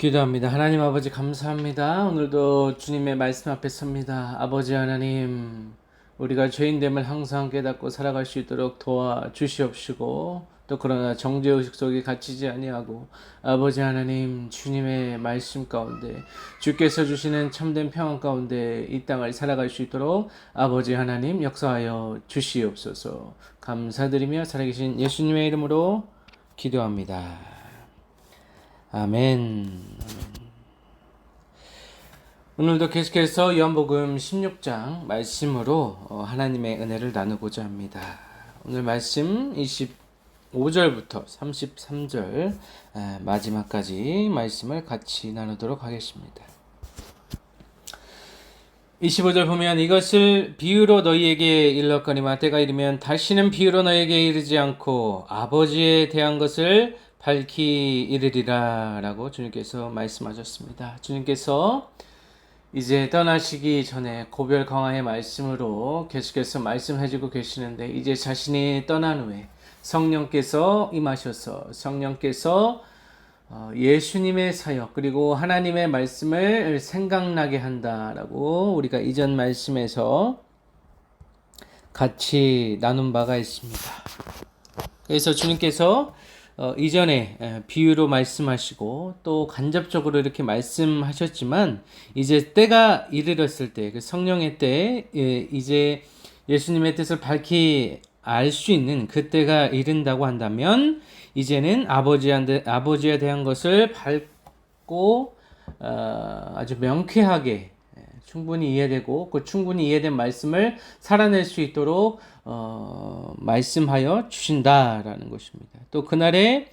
기도합니다. 하나님 아버지 감사합니다. 오늘도 주님의 말씀 앞에 섭니다. 아버지 하나님, 우리가 죄인됨을 항상 깨닫고 살아갈 수 있도록 도와주시옵시고, 또 그러나 정죄의식 속에 갇히지 아니하고, 아버지 하나님, 주님의 말씀 가운데 주께서 주시는 참된 평안 가운데 이 땅을 살아갈 수 있도록 아버지 하나님 역사하여 주시옵소서. 감사드리며 살아계신 예수님의 이름으로 기도합니다. 아멘. 오늘도 계속해서 요한복음 16장 말씀으로 하나님의 은혜를 나누고자 합니다. 오늘 말씀 25절부터 33절 마지막까지 말씀을 같이 나누도록 하겠습니다. 25절 보면 이것을 비유로 너희에게 일렀거니와 때가 이르면 다시는 비유로 너희에게 이르지 않고 아버지에 대한 것을 밝히 이르리라 라고 주님께서 말씀하셨습니다. 주님께서 이제 떠나시기 전에 고별 강화의 말씀으로 계속해서 말씀해주고 계시는데, 이제 자신이 떠난 후에 성령께서 임하셔서 성령께서 예수님의 사역 그리고 하나님의 말씀을 생각나게 한다라고 우리가 이전 말씀에서 같이 나눈 바가 있습니다. 그래서 주님께서 이전에 비유로 말씀하시고 또 간접적으로 이렇게 말씀하셨지만, 이제 때가 이르렀을 때, 그 성령의 때에 이제 예수님의 뜻을 밝히 알 수 있는 그 때가 이른다고 한다면, 이제는 아버지에 대한 것을 밝고 아주 명쾌하게 충분히 이해되고 그 충분히 이해된 말씀을 살아낼 수 있도록 말씀하여 주신다라는 것입니다. 또 그날에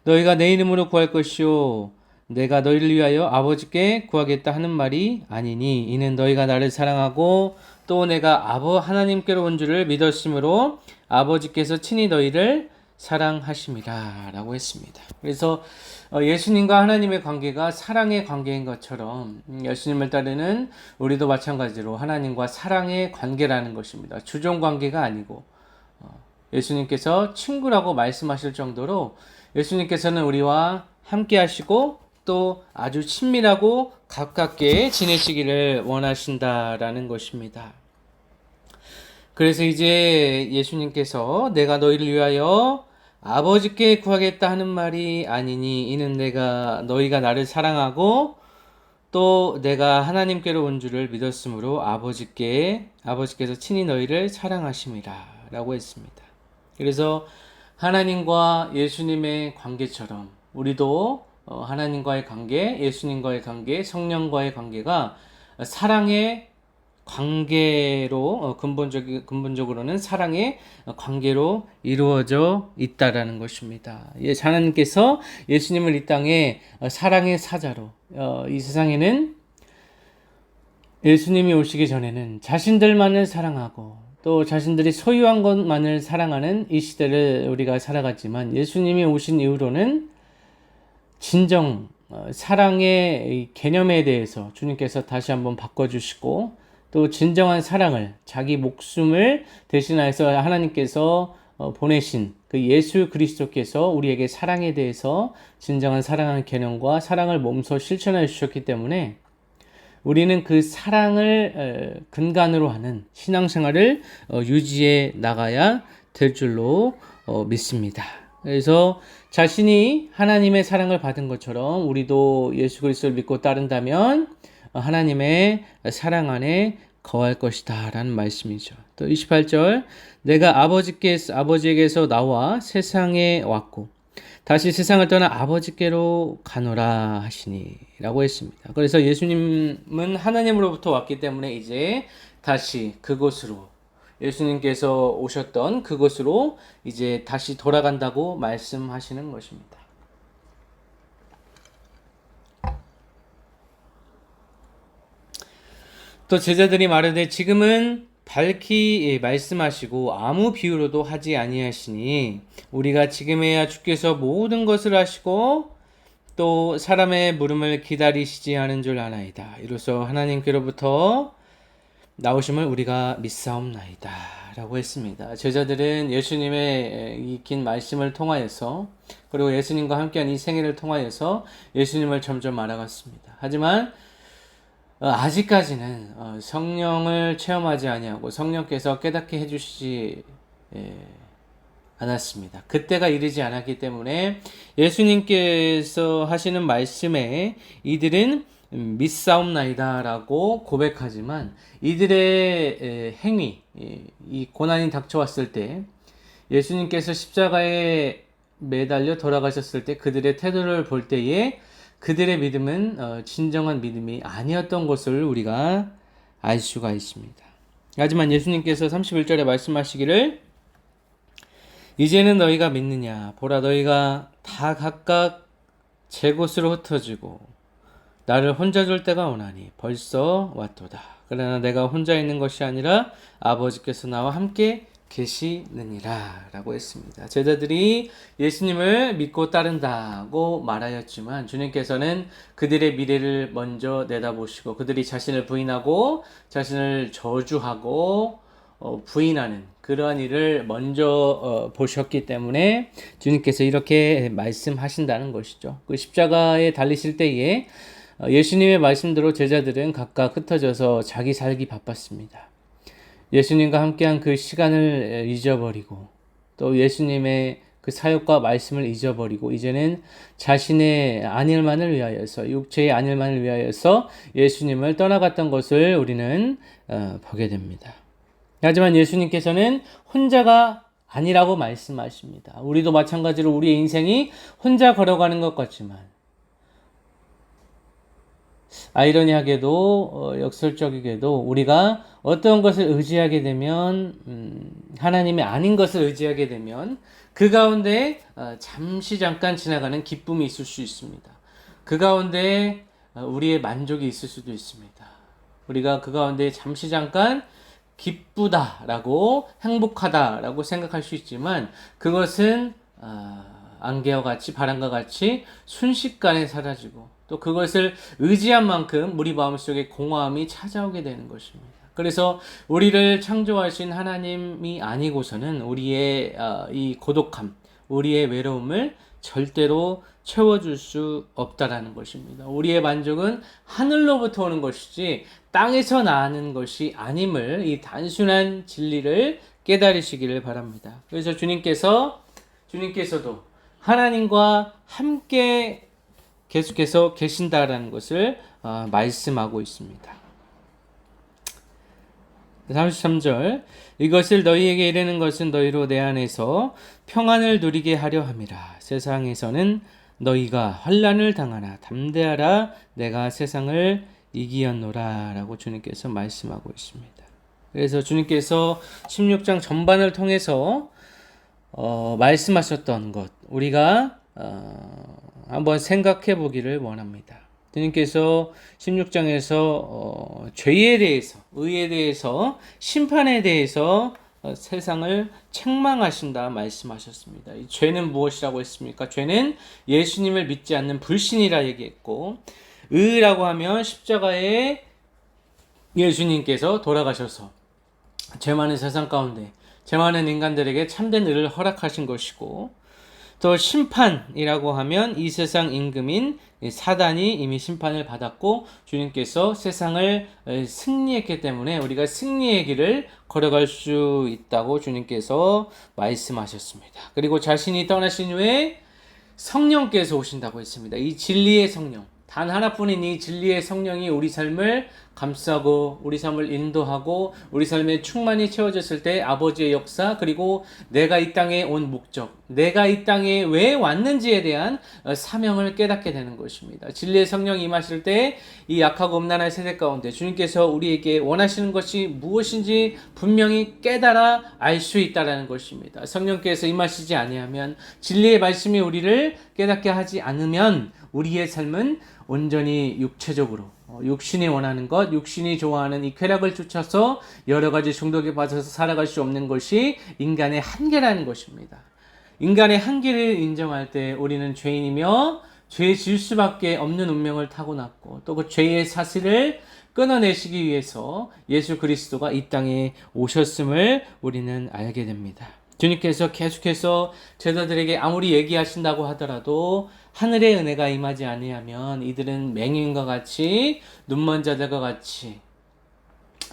너희가 내 이름으로 구할 것이요 내가 너희를 위하여 아버지께 구하겠다 하는 말이 아니니, 이는 너희가 나를 사랑하고 또 내가 하나님께로 온 줄을 믿었으므로 아버지께서 친히 너희를 사랑하심이라 라고 했습니다. 그래서 예수님과 하나님의 관계가 사랑의 관계인 것처럼 예수님을 따르는 우리도 마찬가지로 하나님과 사랑의 관계라는 것입니다. 주종 관계가 아니고 예수님께서 친구라고 말씀하실 정도로 예수님께서는 우리와 함께 하시고 또 아주 친밀하고 가깝게 지내시기를 원하신다라는 것입니다. 그래서 이제 예수님께서 내가 너희를 위하여 아버지께 구하겠다 하는 말이 아니니, 이는 너희가 나를 사랑하고 또 내가 하나님께로 온 줄을 믿었으므로 아버지께서 친히 너희를 사랑하심이라 라고 했습니다. 그래서 하나님과 예수님의 관계처럼 우리도 하나님과의 관계, 예수님과의 관계, 성령과의 관계가 사랑의 관계로 근본적으로는 사랑의 관계로 이루어져 있다라는 것입니다. 하나님께서 예수님을 이 땅에 사랑의 사자로, 이 세상에는 예수님이 오시기 전에는 자신들만을 사랑하고 또 자신들이 소유한 것만을 사랑하는 이 시대를 우리가 살아갔지만, 예수님이 오신 이후로는 진정 사랑의 개념에 대해서 주님께서 다시 한번 바꿔주시고, 또 진정한 사랑을, 자기 목숨을 대신하여서 하나님께서 보내신 그 예수 그리스도께서 우리에게 사랑에 대해서 진정한 사랑의 개념과 사랑을 몸소 실천해 주셨기 때문에 우리는 그 사랑을 근간으로 하는 신앙생활을 유지해 나가야 될 줄로 믿습니다. 그래서 자신이 하나님의 사랑을 받은 것처럼 우리도 예수 그리스도를 믿고 따른다면 하나님의 사랑 안에 거할 것이다 라는 말씀이죠. 또 28절 내가 아버지에게서 나와 세상에 왔고 다시 세상을 떠나 아버지께로 가노라 하시니 라고 했습니다. 그래서 예수님은 하나님으로부터 왔기 때문에 이제 다시 그곳으로, 예수님께서 오셨던 그곳으로 이제 다시 돌아간다고 말씀하시는 것입니다. 또 제자들이 말하되 지금은 밝히 말씀하시고 아무 비유로도 하지 아니하시니 우리가 지금에야 주께서 모든 것을 하시고 또 사람의 물음을 기다리시지 않은 줄 아나이다. 이로써 하나님께로부터 나오심을 우리가 믿사옵나이다 라고 했습니다. 제자들은 예수님의 이 긴 말씀을 통하여서 그리고 예수님과 함께한 이 생애를 통하여서 예수님을 점점 알아갔습니다. 하지만 아직까지는 성령을 체험하지 아니하고 성령께서 깨닫게 해주시지 않았습니다. 그때가 이르지 않았기 때문에 예수님께서 하시는 말씀에 이들은 믿사옵나이다 라고 고백하지만 이들의 행위, 이 고난이 닥쳐왔을 때 예수님께서 십자가에 매달려 돌아가셨을 때 그들의 태도를 볼 때에 그들의 믿음은 진정한 믿음이 아니었던 것을 우리가 알 수가 있습니다. 하지만 예수님께서 31절에 말씀하시기를 이제는 너희가 믿느냐 보라 너희가 다 각각 제 곳으로 흩어지고 나를 혼자 둘 때가 오나니 벌써 왔도다. 그러나 내가 혼자 있는 것이 아니라 아버지께서 나와 함께 계시느니라 라고 했습니다. 제자들이 예수님을 믿고 따른다고 말하였지만 주님께서는 그들의 미래를 먼저 내다보시고 그들이 자신을 부인하고 자신을 저주하고 부인하는 그러한 일을 먼저 보셨기 때문에 주님께서 이렇게 말씀하신다는 것이죠. 그 십자가에 달리실 때에 예수님의 말씀대로 제자들은 각각 흩어져서 자기 살기 바빴습니다. 예수님과 함께한 그 시간을 잊어버리고 또 예수님의 그 사역과 말씀을 잊어버리고 이제는 자신의 안일만을 위하여서 육체의 안일만을 위하여서 예수님을 떠나갔던 것을 우리는 보게 됩니다. 하지만 예수님께서는 혼자가 아니라고 말씀하십니다. 우리도 마찬가지로 우리의 인생이 혼자 걸어가는 것 같지만 아이러니하게도 역설적이게도 우리가 어떤 것을 의지하게 되면 하나님이 아닌 것을 의지하게 되면 그 가운데 잠시 잠깐 지나가는 기쁨이 있을 수 있습니다. 그 가운데 우리의 만족이 있을 수도 있습니다. 우리가 그 가운데 잠시 잠깐 기쁘다라고 행복하다라고 생각할 수 있지만 그것은 안개와 같이 바람과 같이 순식간에 사라지고 또 그것을 의지한 만큼 우리 마음속에 공허함이 찾아오게 되는 것입니다. 그래서 우리를 창조하신 하나님이 아니고서는 우리의 이 고독함, 우리의 외로움을 절대로 채워줄 수 없다라는 것입니다. 우리의 만족은 하늘로부터 오는 것이지 땅에서 나는 것이 아님을 이 단순한 진리를 깨달으시기를 바랍니다. 그래서 주님께서도 하나님과 함께 계속해서 계신다라는 것을 말씀하고 있습니다. 33절 이것을 너희에게 이르는 것은 너희로 내 안에서 평안을 누리게 하려 함이라. 세상에서는 너희가 환난을 당하나 담대하라 내가 세상을 이기었노라 라고 주님께서 말씀하고 있습니다. 그래서 주님께서 16장 전반을 통해서 말씀하셨던 것 우리가 한번 생각해 보기를 원합니다. 주님께서 16장에서 죄에 대해서, 의에 대해서, 심판에 대해서 세상을 책망하신다 말씀하셨습니다. 이 죄는 무엇이라고 했습니까? 죄는 예수님을 믿지 않는 불신이라 얘기했고 의라고 하면 십자가에 예수님께서 돌아가셔서 죄 많은 세상 가운데 죄 많은 인간들에게 참된 의를 허락하신 것이고 또 심판이라고 하면 이 세상 임금인 사단이 이미 심판을 받았고 주님께서 세상을 승리했기 때문에 우리가 승리의 길을 걸어갈 수 있다고 주님께서 말씀하셨습니다. 그리고 자신이 떠나신 후에 성령께서 오신다고 했습니다. 이 진리의 성령, 단 하나뿐인 이 진리의 성령이 우리 삶을 감싸고 우리 삶을 인도하고 우리 삶에 충만히 채워졌을 때 아버지의 역사 그리고 내가 이 땅에 온 목적 내가 이 땅에 왜 왔는지에 대한 사명을 깨닫게 되는 것입니다. 진리의 성령이 임하실 때 이 약하고 음란한 세대 가운데 주님께서 우리에게 원하시는 것이 무엇인지 분명히 깨달아 알 수 있다는 것입니다. 성령께서 임하시지 아니하면 진리의 말씀이 우리를 깨닫게 하지 않으면 우리의 삶은 온전히 육체적으로 육신이 원하는 것, 육신이 좋아하는 이 쾌락을 쫓아서 여러 가지 중독에 빠져서 살아갈 수 없는 것이 인간의 한계라는 것입니다. 인간의 한계를 인정할 때 우리는 죄인이며 죄 지을 수밖에 없는 운명을 타고났고 또 그 죄의 사슬을 끊어내시기 위해서 예수 그리스도가 이 땅에 오셨음을 우리는 알게 됩니다. 주님께서 계속해서 제자들에게 아무리 얘기하신다고 하더라도 하늘의 은혜가 임하지 아니하면 이들은 맹인과 같이 눈먼 자들과 같이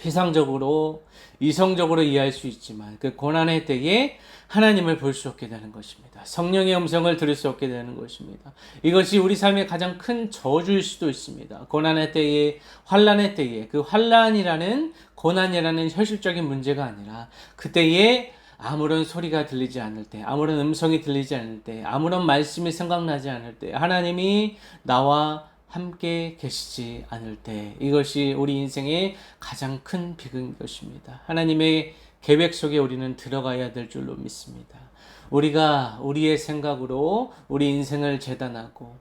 피상적으로 이성적으로 이해할 수 있지만 그 고난의 때에 하나님을 볼 수 없게 되는 것입니다. 성령의 음성을 들을 수 없게 되는 것입니다. 이것이 우리 삶의 가장 큰 저주일 수도 있습니다. 고난의 때에, 환난의 때에, 그 환난이라는 고난이라는 현실적인 문제가 아니라 그때에 아무런 소리가 들리지 않을 때, 아무런 음성이 들리지 않을 때, 아무런 말씀이 생각나지 않을 때, 하나님이 나와 함께 계시지 않을 때, 이것이 우리 인생의 가장 큰 비극인 것입니다. 하나님의 계획 속에 우리는 들어가야 될 줄로 믿습니다. 우리가 우리의 생각으로 우리 인생을 재단하고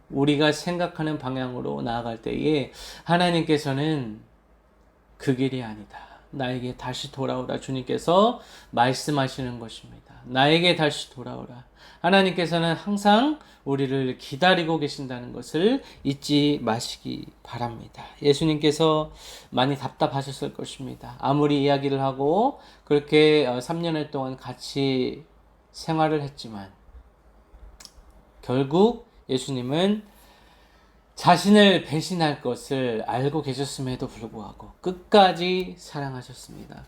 우리가 생각하는 방향으로 나아갈 때에 하나님께서는 그 길이 아니다. 나에게 다시 돌아오라. 주님께서 말씀하시는 것입니다. 나에게 다시 돌아오라. 하나님께서는 항상 우리를 기다리고 계신다는 것을 잊지 마시기 바랍니다. 예수님께서 많이 답답하셨을 것입니다. 아무리 이야기를 하고 그렇게 3년을 동안 같이 생활을 했지만 결국 예수님은 자신을 배신할 것을 알고 계셨음에도 불구하고 끝까지 사랑하셨습니다.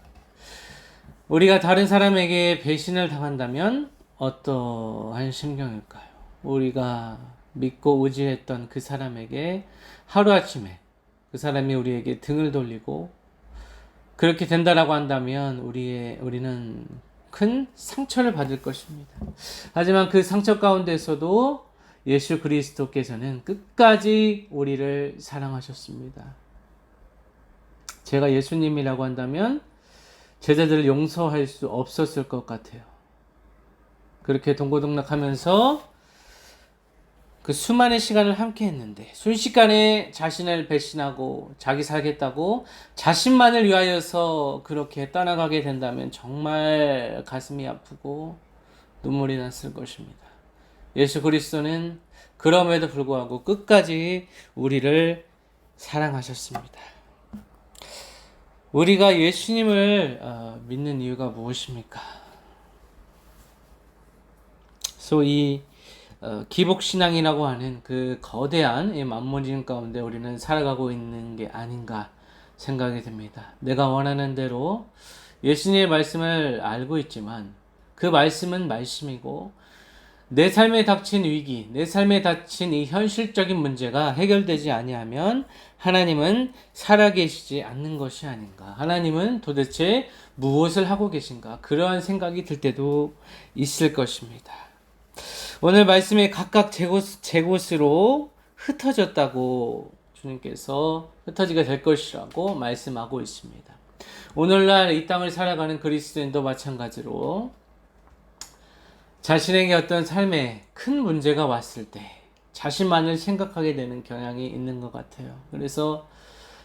우리가 다른 사람에게 배신을 당한다면 어떠한 심경일까요? 우리가 믿고 의지했던 그 사람에게 하루아침에 그 사람이 우리에게 등을 돌리고 그렇게 된다라고 한다면 우리는 큰 상처를 받을 것입니다. 하지만 그 상처 가운데서도 예수 그리스도께서는 끝까지 우리를 사랑하셨습니다. 제가 예수님이라고 한다면 제자들을 용서할 수 없었을 것 같아요. 그렇게 동고동락하면서 그 수많은 시간을 함께 했는데 순식간에 자신을 배신하고 자기 살겠다고 자신만을 위하여서 그렇게 떠나가게 된다면 정말 가슴이 아프고 눈물이 났을 것입니다. 예수 그리스도는 그럼에도 불구하고 끝까지 우리를 사랑하셨습니다. 우리가 예수님을 믿는 이유가 무엇입니까? 소위 기복신앙이라고 하는 그 거대한 만문진 가운데 우리는 살아가고 있는 게 아닌가 생각이 듭니다. 내가 원하는 대로 예수님의 말씀을 알고 있지만 그 말씀은 말씀이고 내 삶에 닥친 위기, 내 삶에 닥친 이 현실적인 문제가 해결되지 아니하면 하나님은 살아계시지 않는 것이 아닌가. 하나님은 도대체 무엇을 하고 계신가. 그러한 생각이 들 때도 있을 것입니다. 오늘 말씀에 각각 제곳으로 흩어졌다고 주님께서 흩어지게 될 것이라고 말씀하고 있습니다. 오늘날 이 땅을 살아가는 그리스도인도 마찬가지로 자신에게 어떤 삶에 큰 문제가 왔을 때 자신만을 생각하게 되는 경향이 있는 것 같아요. 그래서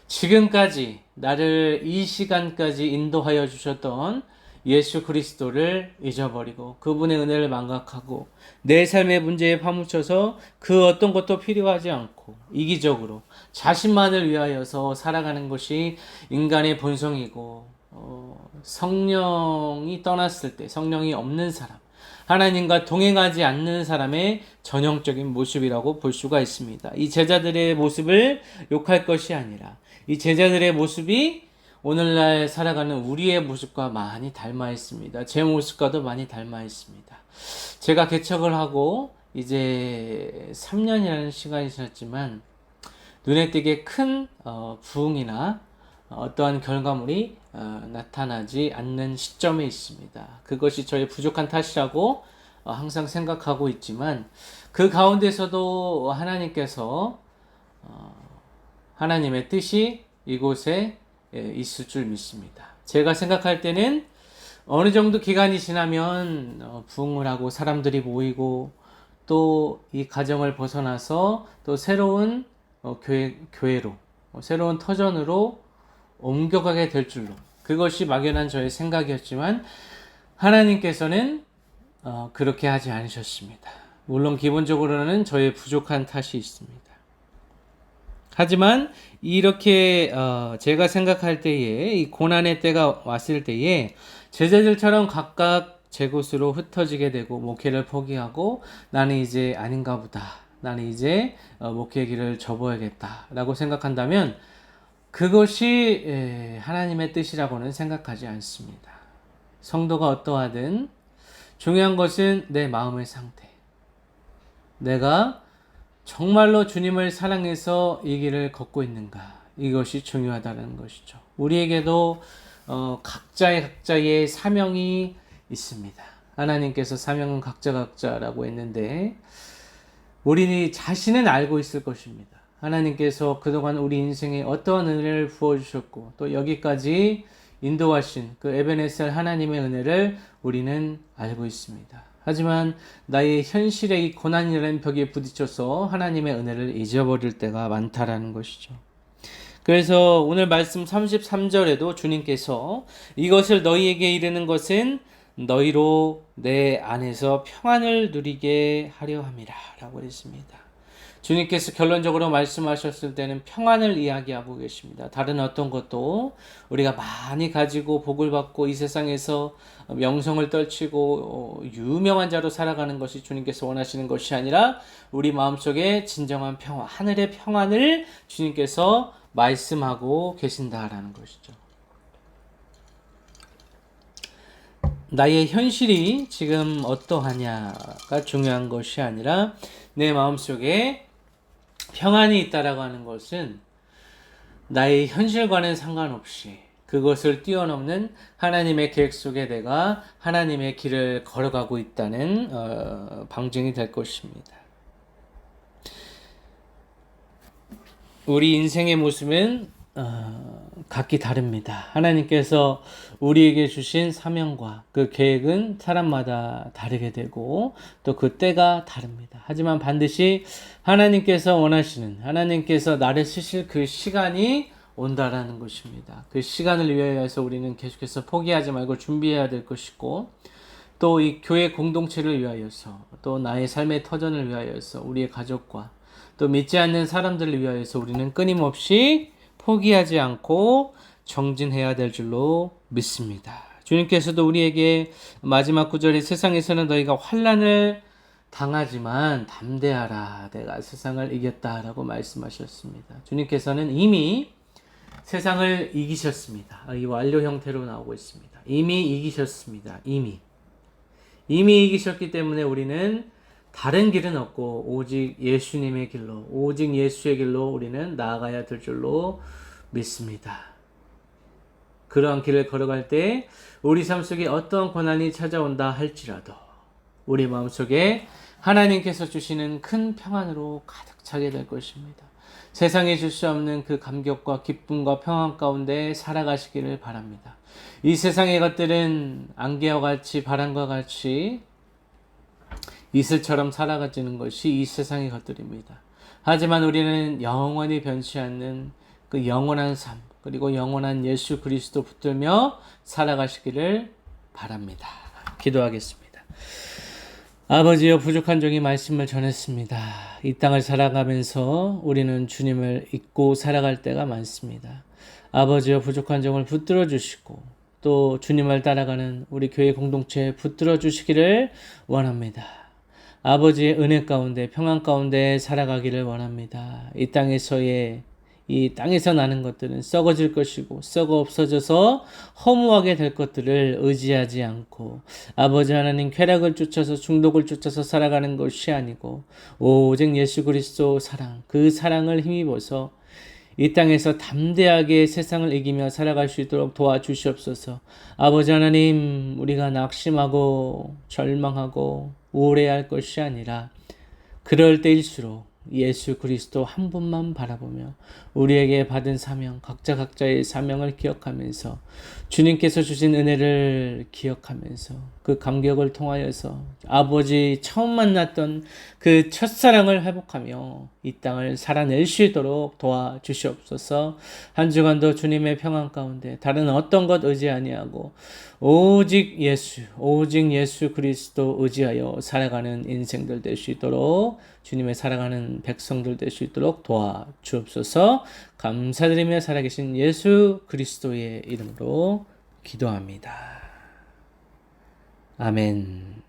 지금까지 나를 이 시간까지 인도하여 주셨던 예수 그리스도를 잊어버리고 그분의 은혜를 망각하고 내 삶의 문제에 파묻혀서 그 어떤 것도 필요하지 않고 이기적으로 자신만을 위하여서 살아가는 것이 인간의 본성이고 성령이 떠났을 때 성령이 없는 사람, 하나님과 동행하지 않는 사람의 전형적인 모습이라고 볼 수가 있습니다. 이 제자들의 모습을 욕할 것이 아니라 이 제자들의 모습이 오늘날 살아가는 우리의 모습과 많이 닮아 있습니다. 제 모습과도 많이 닮아 있습니다. 제가 개척을 하고 이제 3년이라는 시간이 지났지만 눈에 띄게 큰 부흥이나 어떠한 결과물이 나타나지 않는 시점에 있습니다. 그것이 저의 부족한 탓이라고 항상 생각하고 있지만 그 가운데서도 하나님께서 하나님의 뜻이 이곳에 있을 줄 믿습니다. 제가 생각할 때는 어느 정도 기간이 지나면 부흥을 하고 사람들이 모이고 또 이 가정을 벗어나서 또 새로운 교회로 새로운 터전으로 옮겨가게 될 줄로, 그것이 막연한 저의 생각이었지만 하나님께서는 그렇게 하지 않으셨습니다. 물론 기본적으로는 저의 부족한 탓이 있습니다. 하지만 이렇게 제가 생각할 때에 이 고난의 때가 왔을 때에 제자들처럼 각각 제 곳으로 흩어지게 되고 목회를 포기하고 나는 이제 아닌가 보다. 나는 이제 목회 길을 접어야겠다라고 생각한다면 그것이 하나님의 뜻이라고는 생각하지 않습니다. 성도가 어떠하든 중요한 것은 내 마음의 상태. 내가 정말로 주님을 사랑해서 이 길을 걷고 있는가, 이것이 중요하다는 것이죠. 우리에게도 각자의 사명이 있습니다. 하나님께서 사명은 각자라고 했는데 우리 자신은 알고 있을 것입니다. 하나님께서 그동안 우리 인생에 어떠한 은혜를 부어주셨고 또 여기까지 인도하신 그 에베네셀 하나님의 은혜를 우리는 알고 있습니다. 하지만 나의 현실의 이 고난이라는 벽에 부딪혀서 하나님의 은혜를 잊어버릴 때가 많다라는 것이죠. 그래서 오늘 말씀 33절에도 주님께서 이것을 너희에게 이르는 것은 너희로 내 안에서 평안을 누리게 하려 함이라 라고 했습니다. 주님께서 결론적으로 말씀하셨을 때는 평안을 이야기하고 계십니다. 다른 어떤 것도 우리가 많이 가지고 복을 받고 이 세상에서 명성을 떨치고 유명한 자로 살아가는 것이 주님께서 원하시는 것이 아니라 우리 마음속에 진정한 평화, 하늘의 평안을 주님께서 말씀하고 계신다라는 것이죠. 나의 현실이 지금 어떠하냐가 중요한 것이 아니라 내 마음속에 평안이 있다라고 하는 것은 나의 현실과는 상관없이 그것을 뛰어넘는 하나님의 계획 속에 내가 하나님의 길을 걸어가고 있다는 방증이 될 것입니다. 우리 인생의 모습은 각기 다릅니다. 하나님께서 우리에게 주신 사명과 그 계획은 사람마다 다르게 되고 또 그 때가 다릅니다. 하지만 반드시 하나님께서 원하시는, 하나님께서 나를 쓰실 그 시간이 온다라는 것입니다. 그 시간을 위하여서 우리는 계속해서 포기하지 말고 준비해야 될 것이고 또 이 교회 공동체를 위하여서 또 나의 삶의 터전을 위하여서 우리의 가족과 또 믿지 않는 사람들을 위하여서 우리는 끊임없이 포기하지 않고 정진해야 될 줄로 믿습니다. 주님께서도 우리에게 마지막 구절에 세상에서는 너희가 환난을 당하지만 담대하라 내가 세상을 이겼다라고 말씀하셨습니다. 주님께서는 이미 세상을 이기셨습니다. 이 완료 형태로 나오고 있습니다. 이미 이기셨습니다. 이미 이기셨기 때문에 우리는 다른 길은 없고 오직 예수님의 길로, 오직 예수의 길로 우리는 나아가야 될 줄로 믿습니다. 그러한 길을 걸어갈 때 우리 삶 속에 어떤 고난이 찾아온다 할지라도 우리 마음속에 하나님께서 주시는 큰 평안으로 가득 차게 될 것입니다. 세상에 줄 수 없는 그 감격과 기쁨과 평안 가운데 살아가시기를 바랍니다. 이 세상의 것들은 안개와 같이 바람과 같이 이슬처럼 살아가지는 것이 이 세상의 것들입니다. 하지만 우리는 영원히 변치 않는 그 영원한 삶 그리고 영원한 예수 그리스도 붙들며 살아가시기를 바랍니다. 기도하겠습니다. 아버지여 부족한 종이 말씀을 전했습니다. 이 땅을 살아가면서 우리는 주님을 잊고 살아갈 때가 많습니다. 아버지여 부족한 종을 붙들어 주시고 또 주님을 따라가는 우리 교회 공동체에 붙들어 주시기를 원합니다. 아버지의 은혜 가운데 평안 가운데 살아가기를 원합니다. 이 땅에서 나는 것들은 썩어질 것이고 썩어 없어져서 허무하게 될 것들을 의지하지 않고 아버지 하나님 쾌락을 쫓아서 중독을 쫓아서 살아가는 것이 아니고 오직 예수 그리스도 사랑 그 사랑을 힘입어서 이 땅에서 담대하게 세상을 이기며 살아갈 수 있도록 도와주시옵소서. 아버지 하나님 우리가 낙심하고 절망하고 우울해할 것이 아니라 그럴 때일수록 예수 그리스도 한 분만 바라보며 우리에게 받은 사명, 각자의 사명을 기억하면서 주님께서 주신 은혜를 기억하면서 그 감격을 통하여서 아버지 처음 만났던 그 첫사랑을 회복하며 이 땅을 살아낼 수 있도록 도와주시옵소서. 한 주간도 주님의 평안 가운데 다른 어떤 것 의지 아니하고 오직 예수 그리스도 의지하여 살아가는 인생들 될 수 있도록 주님의 살아가는 백성들 될 수 있도록 도와주옵소서. 감사드리며 살아계신 예수 그리스도의 이름으로 기도합니다. 아멘.